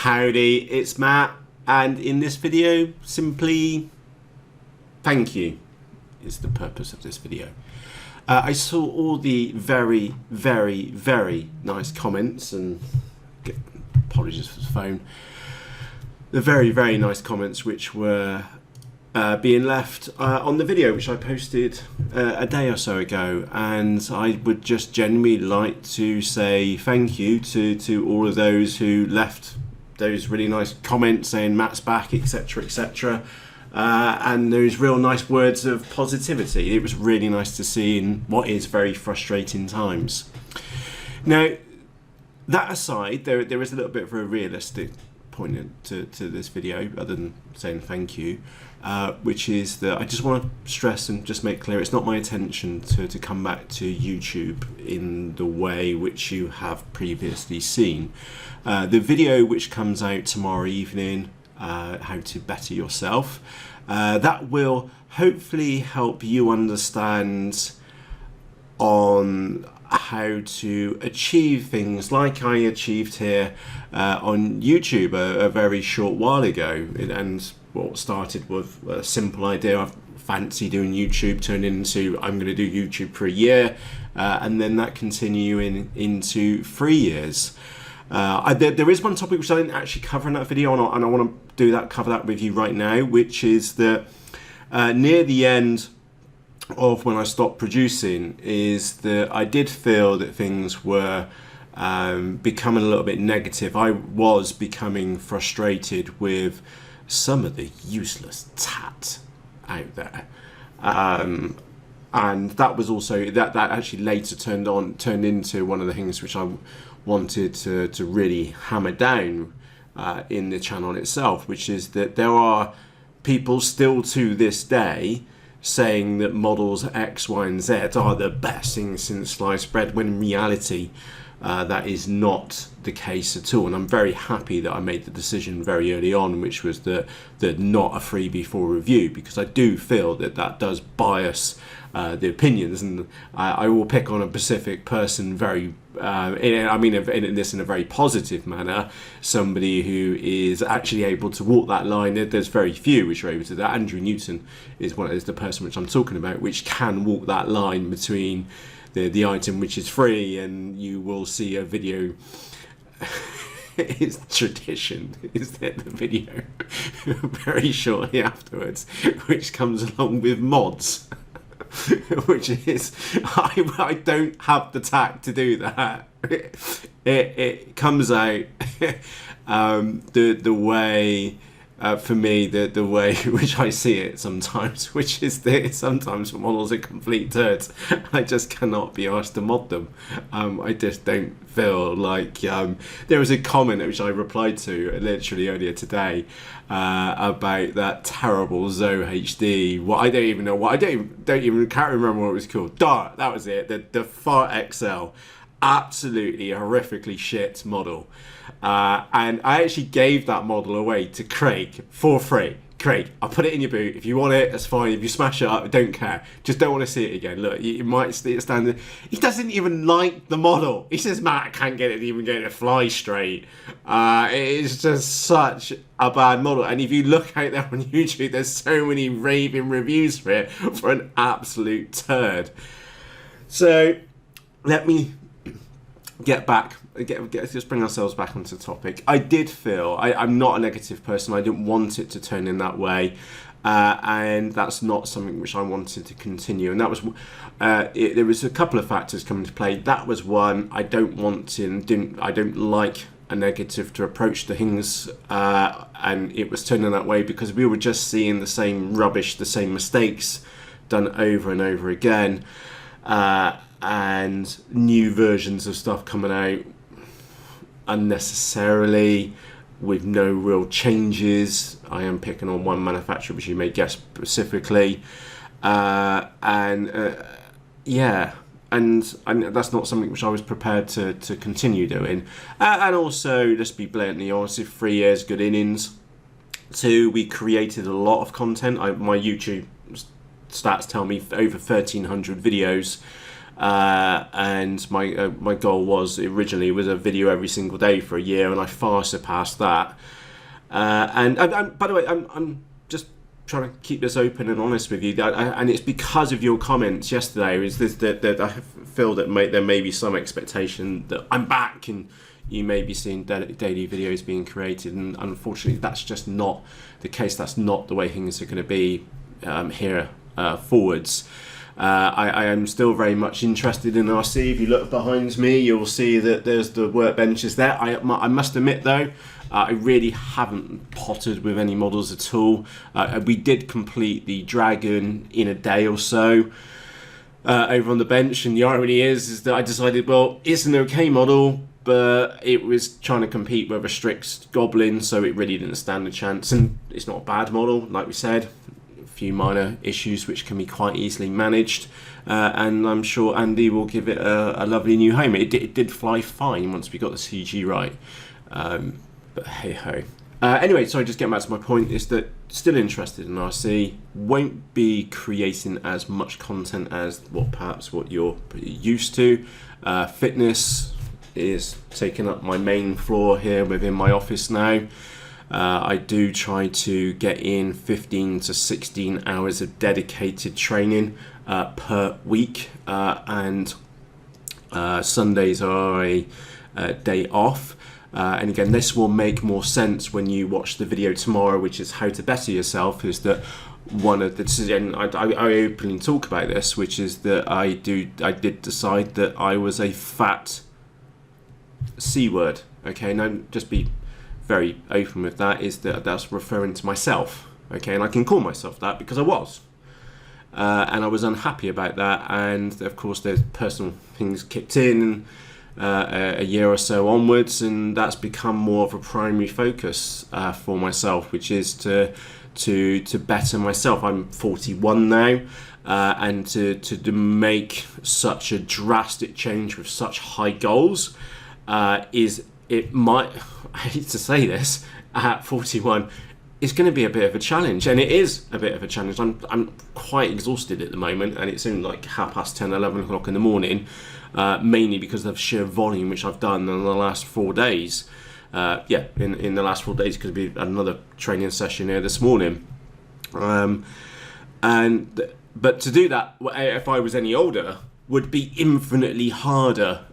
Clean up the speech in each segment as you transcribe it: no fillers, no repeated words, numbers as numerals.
Howdy, it's Matt, and in this video, simply thank you is the purpose of this video. I saw all the very nice comments, and apologies for the phone. The very nice comments which were being left on the video which I posted a day or so ago, and I would just genuinely like to say thank you to all of those who left those really nice comments saying Matt's back, etc, etc, and those real nice words of positivity. It was really nice to see in what is very frustrating times. Now, that aside, there is a little bit of a realistic point to this video, other than saying thank you, which is that I just want to stress and just make clear it's not my intention to come back to YouTube in the way which you have previously seen. The video which comes out tomorrow evening, how to better yourself, that will hopefully help you understand on how to achieve things like I achieved here on YouTube a very short while ago. And what started with a simple idea of fancy doing YouTube turned into I'm going to do YouTube for a year, and then that continuing into 3 years. There is one topic which I didn't actually cover in that video, and I want to cover that with you right now, which is that near the end of when I stopped producing, is that I did feel that things were becoming a little bit negative. I was becoming frustrated with some of the useless tat out there, and that was also that actually later turned into one of the things which I wanted to really hammer down in the channel itself, which is that there are people still to this day saying that models X, Y, and Z are the best thing since sliced bread, when in reality that is not the case at all. And I'm very happy that I made the decision very early on, which was that not a freebie for review, because I do feel that does bias the opinions, and I will pick on a specific person very in this in a very positive manner, somebody who is actually able to walk that line. There's very few which are able to do that. Andrew Newton is the person which I'm talking about, which can walk that line between the item which is free, and you will see a video. It's tradition is that the video very shortly afterwards, which comes along with mods. Which is, I don't have the tact to do that. It comes out the way, for me, the way which I see it sometimes, which is that sometimes models are complete turds. I just cannot be asked to mod them. I just don't feel like there was a comment which I replied to literally earlier today about that terrible Zoe HD. What I don't even know what can't remember what it was called. Dart, that was it. The Fart XL, absolutely horrifically shit model. And I actually gave that model away to Craig for free. Craig, I'll put it in your boot. If you want it, that's fine. If you smash it up, I don't care. Just don't want to see it again. Look, you might stand there. He doesn't even like the model. He says, Matt, I can't get it to fly straight. It's just such a bad model. And if you look out there on YouTube, there's so many raving reviews for it, for an absolute turd. So let me let's bring ourselves back onto the topic. I did feel, I'm not a negative person, I didn't want it to turn in that way, and that's not something which I wanted to continue. And that was, there was a couple of factors coming into play. That was one. I don't like a negative to approach the things, and it was turning that way because we were just seeing the same rubbish, the same mistakes done over and over again, and new versions of stuff coming out unnecessarily with no real changes. I am picking on one manufacturer, which you may guess specifically, yeah, and that's not something which I was prepared to continue doing. And also, let's be blatantly honest, if 3 years good innings. 2, we created a lot of content. My YouTube stats tell me over 1,300 videos and my goal was originally was a video every single day for a year, and I far surpassed that. And by the way, I'm just trying to keep this open and honest with you, and it's because of your comments yesterday. Is this that I feel that there may be some expectation that I'm back and you may be seeing daily videos being created, and unfortunately that's just not the case. That's not the way things are going to be here forwards. I am still very much interested in RC. If you look behind me, you'll see that there's the workbenches there. I must admit though, I really haven't pottered with any models at all. We did complete the Dragon in a day or so over on the bench, and the irony is that I decided, well, it's an okay model, but it was trying to compete with a Strix Goblin, so it really didn't stand a chance. And it's not a bad model, like we said. A few minor issues which can be quite easily managed, and I'm sure Andy will give it a lovely new home. It did fly fine once we got the CG right, but hey ho. Anyway, sorry, just getting back to my point, is that still interested in RC, won't be creating as much content as what you're used to. Fitness is taking up my main floor here within my office now. I do try to get in 15 to 16 hours of dedicated training per week, and Sundays are a day off. And again, this will make more sense when you watch the video tomorrow, which is how to better yourself. Is that one of the, and I openly talk about this, which is that I did decide that I was a fat C word. Okay, now just be very open with that, is that that's referring to myself. Okay, and I can call myself that because I was. And I was unhappy about that, and of course there's personal things kicked in a year or so onwards, and that's become more of a primary focus for myself, which is to better myself. I'm 41 now, and to make such a drastic change with such high goals it might, I hate to say this, at 41, it's going to be a bit of a challenge, and it is a bit of a challenge. I'm quite exhausted at the moment, and it's only like 10:30, 11 o'clock in the morning, mainly because of sheer volume which I've done in the last 4 days. In the last 4 days, because we had another training session here this morning. But to do that, if I was any older, would be infinitely harder.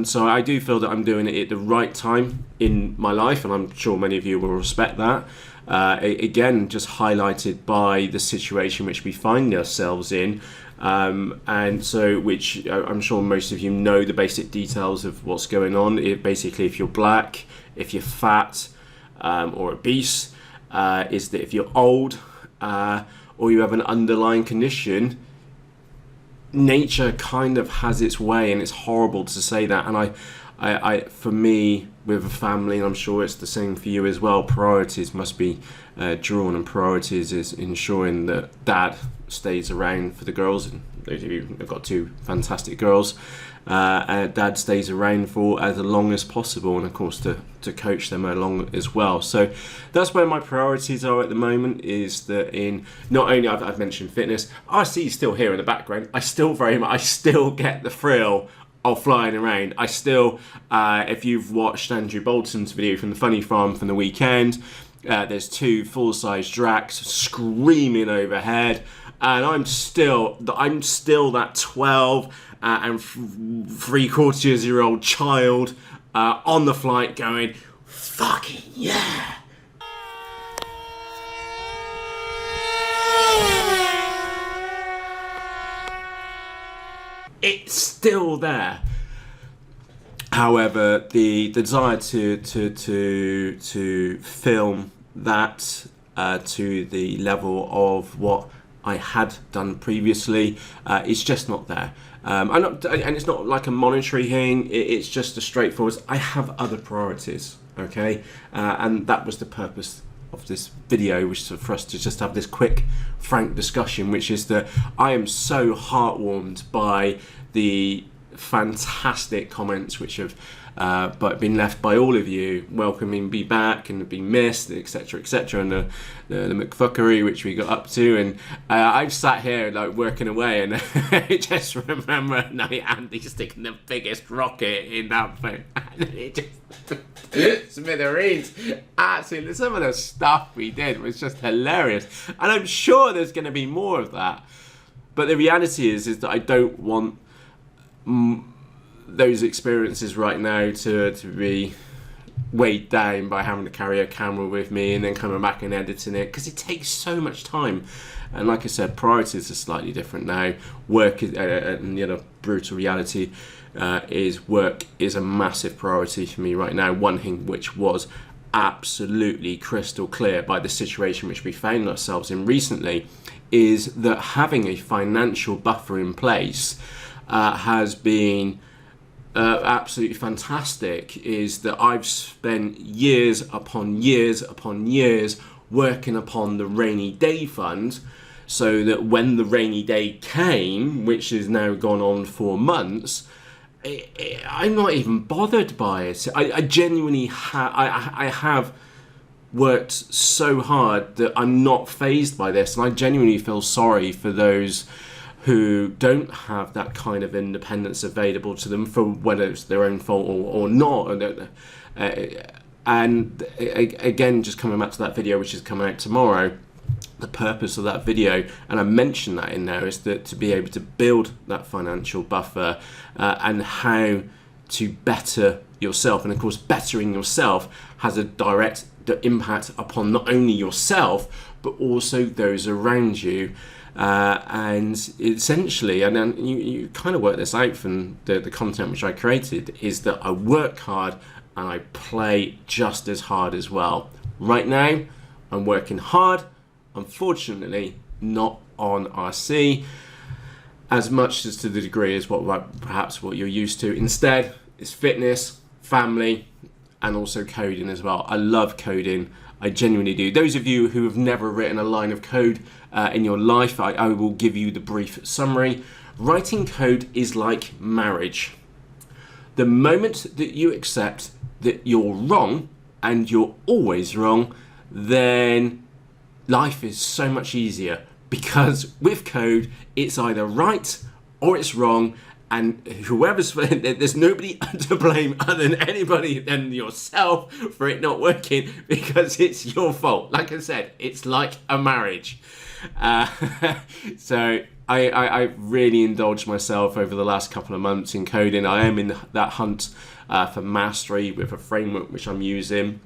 So I do feel that I'm doing it at the right time in my life, and I'm sure many of you will respect that. Again, just highlighted by the situation which we find ourselves in, and so which I'm sure most of you know the basic details of what's going on. Basically, if you're black, if you're fat, or obese, is that if you're old, or you have an underlying condition, nature kind of has its way, and it's horrible to say that. And I for me, with a family, and I'm sure it's the same for you as well, priorities must be drawn, and priorities is ensuring that dad stays around for the girls. And those of you have got two fantastic girls, dad stays around for as long as possible, and of course to coach them along as well. So that's where my priorities are at the moment, is that in not only I've mentioned fitness, RC is still here in the background. I still get the thrill of flying around. I still, if you've watched Andrew Bolton's video from the Funny Farm from the weekend, there's two full-size Dracs screaming overhead, and I'm still that 12 and 3/4-year-old child on the flight going, fucking yeah. It's still there. However, the desire to film that to the level of what I had done previously, it's just not there. And it's not like a monetary thing. It's just a straightforward, I have other priorities, okay? And that was the purpose of this video, which is for us to just have this quick, frank discussion, which is that I am so heartwarmed by the fantastic comments which have but been left by all of you, welcoming me back and been missed, etc., etc., and the McFuckery which we got up to, and I've sat here like working away, and I just remember Andy sticking the biggest rocket in that thing, and it just smithereens. Absolutely, some of the stuff we did was just hilarious, and I'm sure there's going to be more of that. But the reality is that I don't want those experiences right now to be weighed down by having to carry a camera with me and then coming back and editing it, because it takes so much time. And like I said, priorities are slightly different now. Work is, and the other brutal reality is work is a massive priority for me right now. One thing which was absolutely crystal clear by the situation which we found ourselves in recently is that having a financial buffer in place has been absolutely fantastic. Is that I've spent years upon years upon years working upon the rainy day fund, so that when the rainy day came, which has now gone on for months, I'm not even bothered by it. I genuinely I have worked so hard that I'm not fazed by this, and I genuinely feel sorry for those who don't have that kind of independence available to them, for whether it's their own fault or not. And again, just coming back to that video which is coming out tomorrow, the purpose of that video, and I mentioned that in there, is that to be able to build that financial buffer and how to better yourself. And of course, bettering yourself has a direct impact upon not only yourself but also those around you. And essentially, and then you kind of work this out from the content which I created, is that I work hard and I play just as hard as well. Right now, I'm working hard, unfortunately not on RC as much as to the degree as perhaps what you're used to. Instead, it's fitness, family, and also coding as well. I love coding. I genuinely do. Those of you who have never written a line of code in your life, I will give you the brief summary. Writing code is like marriage. The moment that you accept that you're wrong, and you're always wrong, then life is so much easier, because with code, it's either right or it's wrong, and there's nobody to blame other than anybody than yourself for it not working, because it's your fault. Like I said, it's like a marriage. So I really indulged myself over the last couple of months in coding. I am in that hunt for mastery with a framework which I'm using.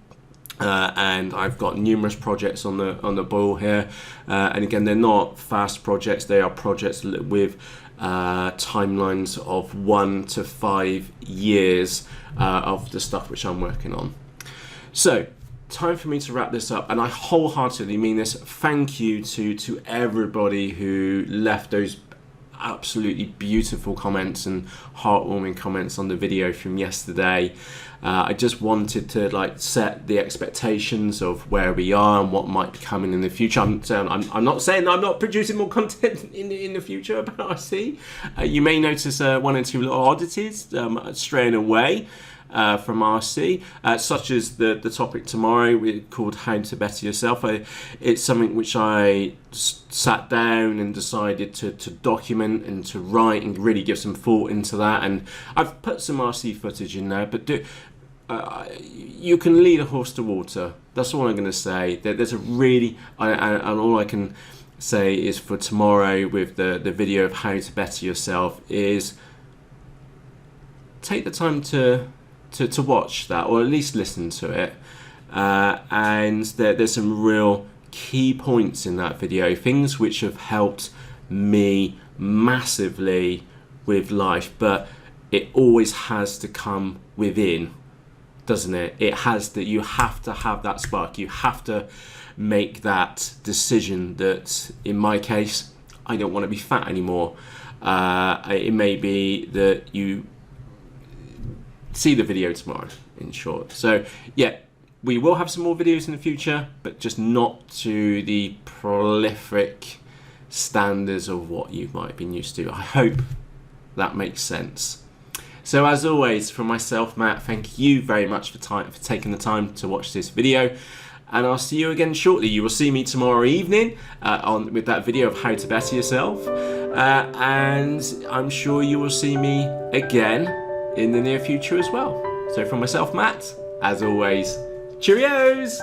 And I've got numerous projects on the boil here, and again, they're not fast projects. They are projects with timelines of 1 to 5 years of the stuff which I'm working on. So, time for me to wrap this up, and I wholeheartedly mean this. Thank you to everybody who left those absolutely beautiful comments and heartwarming comments on the video from yesterday. I just wanted to set the expectations of where we are and what might be coming in the future. I'm not saying that I'm not producing more content in the future about RC. You may notice one or two little oddities straying away from RC, such as the topic tomorrow called How to Better Yourself. It's something which I sat down and decided to document and to write and really give some thought into that, and I've put some RC footage in there, but you can lead a horse to water. That's all I'm going to say. There's a really, and all I can say is for tomorrow with the video of how to better yourself is take the time to watch that, or at least listen to it, and there's some real key points in that video, things which have helped me massively with life. But it always has to come within, doesn't it? It has that. You have to have that spark. You have to make that decision that, in my case, I don't want to be fat anymore. It may be that you see the video tomorrow, in short. So yeah, we will have some more videos in the future, but just not to the prolific standards of what you might have been used to. I hope that makes sense. So as always, from myself, Matt, thank you very much for taking the time to watch this video. And I'll see you again shortly. You will see me tomorrow evening with that video of how to better yourself. And I'm sure you will see me again in the near future as well. So from myself, Matt, as always, cheerios!